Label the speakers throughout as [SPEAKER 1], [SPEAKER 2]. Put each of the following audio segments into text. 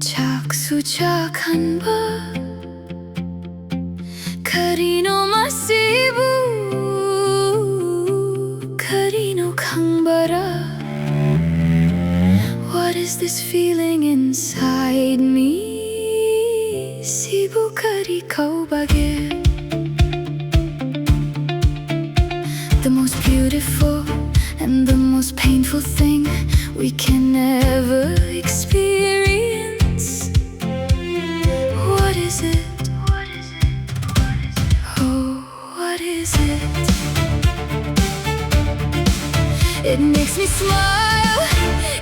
[SPEAKER 1] 수작한 밤 카리노 마시부 카리노 강바라. What is this feeling inside me? Sibu Kari Koubage. The most beautiful and the most painful thing we can ever experience. What is it? Oh, what is it? It makes me smile,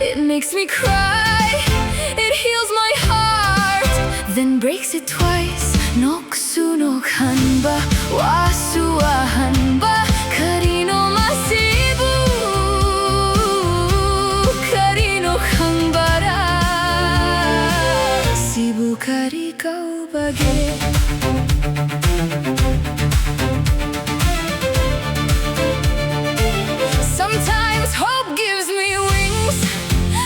[SPEAKER 1] it makes me cry, it heals my heart, then breaks it twice. 녹수녹 한바 와수와 한바 카리노 마시부 카리노 강바라. Sibu Kari Koubage. Sometimes hope gives me wings.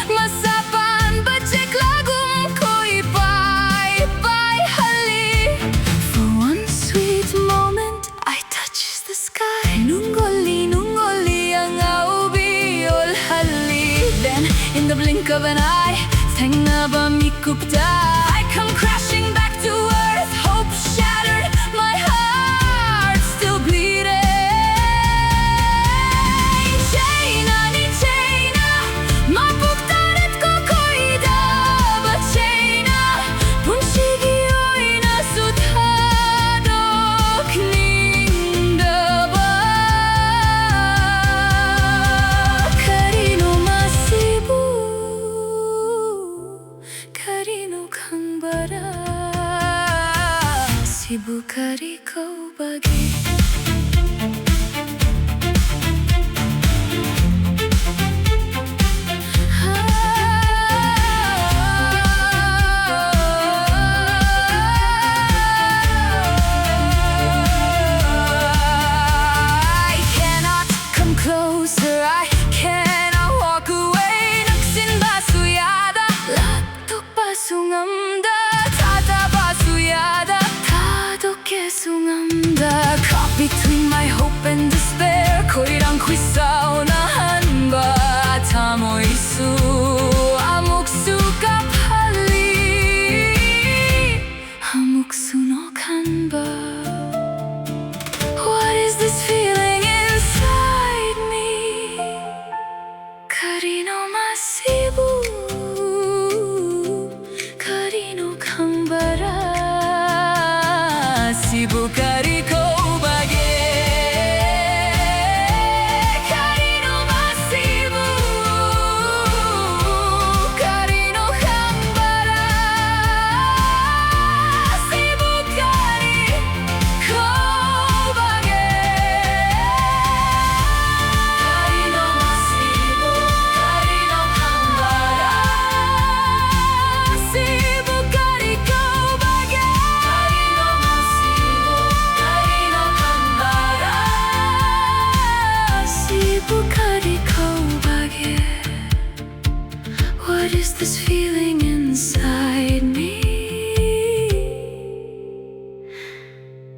[SPEAKER 1] Masapan bajik lagum koi bye bye hali. For one sweet moment I touch the sky. Nungoli ang aubi ol hali. Then in the blink of an eye 생나바 미kupda. I come crashing back to earth. Hope shattered, my heart still bleeding. Sibu Kari Koubage. I cannot come closer, I cannot walk away. Naksin basuyada, latok basungamda, tada basuyada. Caught between my hope and despair. 코이랑 퀴싸우나 한바 타모이수 아묵수가 팔리 아묵수노 간바. What is this feeling inside me? 카리노 마시부 카리노 강바라. Sibu Kari Koubage. Karino masibu Karino hambara. Sibu Kari Koubage. Karino masibu Karino hambara. Sibu Kari Koubage. Sibu Kari Koubage. What is this feeling inside me?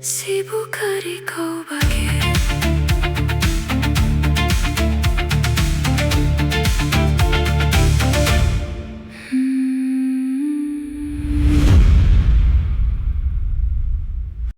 [SPEAKER 1] Sibu Kari Koubage.